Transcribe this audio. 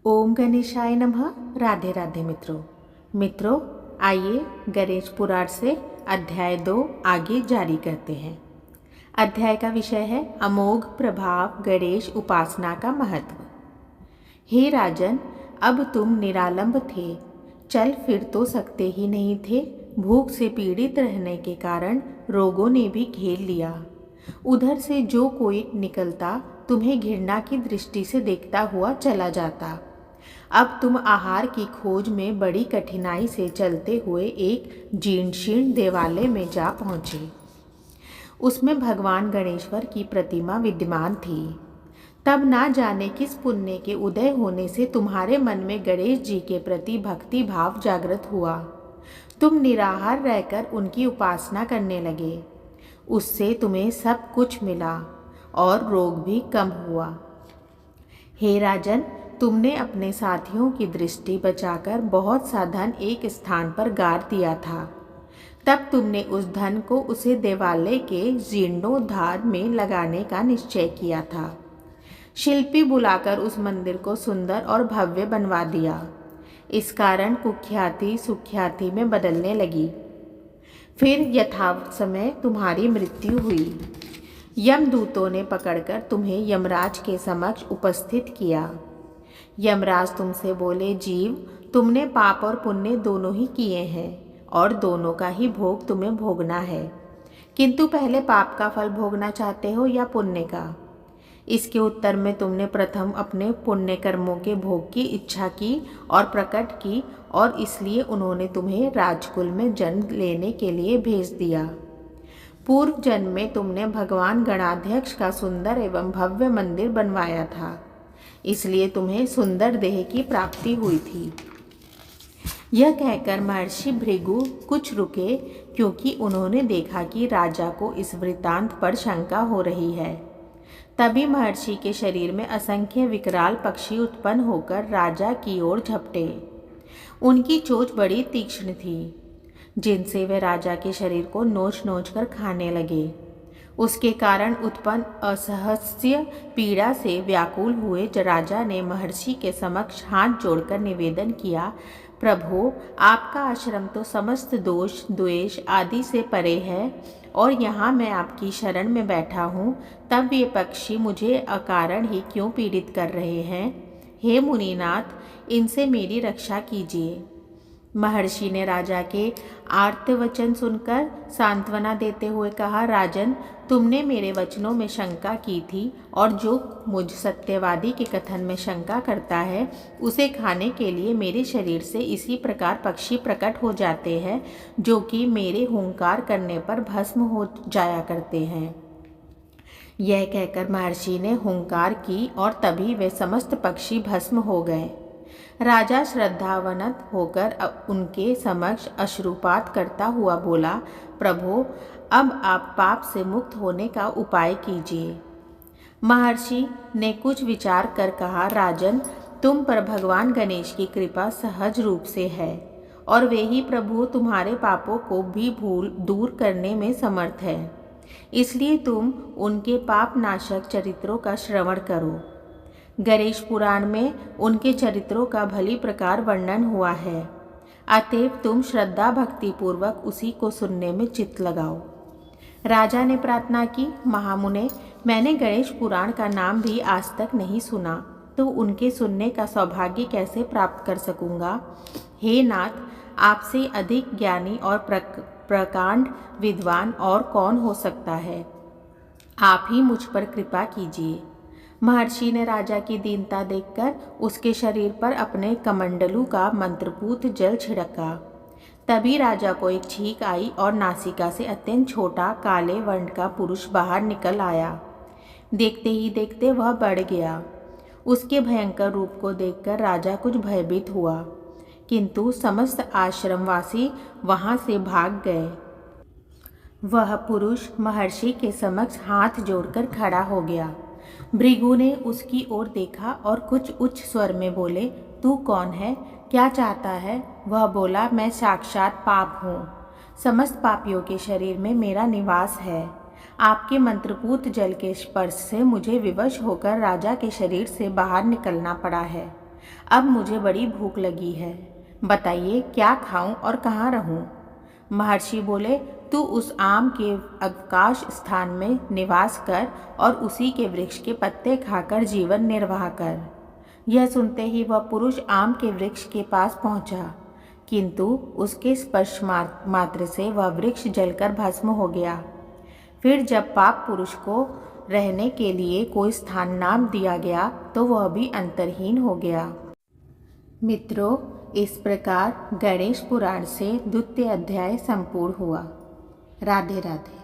ओम गणेशाय नमः। राधे राधे मित्रों, आइए गणेश पुराण से अध्याय 2 आगे जारी करते हैं। अध्याय का विषय है अमोघ प्रभाव गणेश उपासना का महत्व। हे राजन, अब तुम निरालंब थे, चल फिर तो सकते ही नहीं थे। भूख से पीड़ित रहने के कारण रोगों ने भी घेर लिया। उधर से जो कोई निकलता तुम्हें घृणा की दृष्टि से देखता हुआ चला जाता। अब तुम आहार की खोज में बड़ी कठिनाई से चलते हुए एक जीर्ण देवालय में जा पहुँचे। उसमें भगवान गणेश्वर की प्रतिमा विद्यमान थी। तब ना जाने किस पुण्य के उदय होने से तुम्हारे मन में गणेश जी के प्रति भक्ति भाव जागृत हुआ। तुम निराहार रहकर उनकी उपासना करने लगे। उससे तुम्हें सब कुछ मिला और रोग भी कम हुआ। हे राजन, तुमने अपने साथियों की दृष्टि बचाकर बहुत सा धन एक स्थान पर गाड़ दिया था। तब तुमने उस धन को उसे देवालय के जीर्णोद्धार में लगाने का निश्चय किया था। शिल्पी बुलाकर उस मंदिर को सुंदर और भव्य बनवा दिया। इस कारण कुख्याति सुख्याति में बदलने लगी। फिर यथावत समय तुम्हारी मृत्यु हुई। यमदूतों ने पकड़कर तुम्हें यमराज के समक्ष उपस्थित किया। यमराज तुमसे बोले, जीव, तुमने पाप और पुण्य दोनों ही किए हैं और दोनों का ही भोग तुम्हें भोगना है। किंतु पहले पाप का फल भोगना चाहते हो या पुण्य का? इसके उत्तर में तुमने प्रथम अपने पुण्य कर्मों के भोग की इच्छा की और प्रकट की, और इसलिए उन्होंने तुम्हें राजकुल में जन्म लेने के लिए भेज दिया। पूर्व जन्म में तुमने भगवान गणाध्यक्ष का सुंदर एवं भव्य मंदिर बनवाया था, इसलिए तुम्हें सुंदर देह की प्राप्ति हुई थी। यह कहकर महर्षि भृगु कुछ रुके, क्योंकि उन्होंने देखा कि राजा को इस वृत्तांत पर शंका हो रही है। तभी महर्षि के शरीर में असंख्य विकराल पक्षी उत्पन्न होकर राजा की ओर झपटे। उनकी चोंच बड़ी तीक्ष्ण थी, जिनसे वे राजा के शरीर को नोच नोच कर खाने लगे। उसके कारण उत्पन्न असहस्य पीड़ा से व्याकुल हुए राजा ने महर्षि के समक्ष हाथ जोड़कर निवेदन किया, प्रभो, आपका आश्रम तो समस्त दोष द्वेष आदि से परे है, और यहाँ मैं आपकी शरण में बैठा हूँ, तब ये पक्षी मुझे अकारण ही क्यों पीड़ित कर रहे हैं? हे मुनिनाथ, इनसे मेरी रक्षा कीजिए। महर्षि ने राजा के आर्त वचन सुनकर सांत्वना देते हुए कहा, राजन, तुमने मेरे वचनों में शंका की थी, और जो मुझ सत्यवादी के कथन में शंका करता है, उसे खाने के लिए मेरे शरीर से इसी प्रकार पक्षी प्रकट हो जाते हैं, जो कि मेरे हुंकार करने पर भस्म हो जाया करते हैं। यह कहकर महर्षि ने हुंकार की और तभी वे समस्त पक्षी भस्म हो गए। राजा श्रद्धावनत होकर उनके समक्ष अश्रुपात करता हुआ बोला, प्रभो, अब आप पाप से मुक्त होने का उपाय कीजिए। महर्षि ने कुछ विचार कर कहा, राजन, तुम पर भगवान गणेश की कृपा सहज रूप से है, और वे ही प्रभु तुम्हारे पापों को भी दूर करने में समर्थ है। इसलिए तुम उनके पाप नाशक चरित्रों का श्रवण करो। गणेश पुराण में उनके चरित्रों का भली प्रकार वर्णन हुआ है, अतएव तुम श्रद्धा भक्ति पूर्वक उसी को सुनने में चित्त लगाओ। राजा ने प्रार्थना की, महामुने, मैंने गणेश पुराण का नाम भी आज तक नहीं सुना, तो उनके सुनने का सौभाग्य कैसे प्राप्त कर सकूंगा? हे नाथ, आपसे अधिक ज्ञानी और प्रकांड विद्वान और कौन हो सकता है? आप ही मुझ पर कृपा कीजिए। महर्षि ने राजा की दीनता देखकर उसके शरीर पर अपने कमंडलू का मंत्रपूत जल छिड़का। तभी राजा को एक छींक आई और नासिका से अत्यंत छोटा काले वर्ण का पुरुष बाहर निकल आया। देखते ही देखते वह बढ़ गया। उसके भयंकर रूप को देखकर राजा कुछ भयभीत हुआ, किंतु समस्त आश्रमवासी वहां से भाग गए। वह पुरुष महर्षि के समक्ष हाथ जोड़कर खड़ा हो गया। भृगु ने उसकी ओर देखा और कुछ उच्च स्वर में बोले, तू कौन है? क्या चाहता है? वह बोला, मैं साक्षात पाप हूँ। समस्त पापियों के शरीर में मेरा निवास है। आपके मंत्रपूत जल के स्पर्श से मुझे विवश होकर राजा के शरीर से बाहर निकलना पड़ा है। अब मुझे बड़ी भूख लगी है, बताइए क्या खाऊं और कहाँ रहूं? महर्षि बोले, तू उस आम के अवकाश स्थान में निवास कर और उसी के वृक्ष के पत्ते खाकर जीवन निर्वाह कर। यह सुनते ही वह पुरुष आम के वृक्ष के पास पहुंचा, किंतु उसके स्पर्श मात्र से वह वृक्ष जलकर भस्म हो गया। फिर जब पाप पुरुष को रहने के लिए कोई स्थान नाम दिया गया तो वह भी अंतरहीन हो गया। मित्रों, इस प्रकार गणेश पुराण से द्वितीय अध्याय संपूर्ण हुआ। राधे राधे।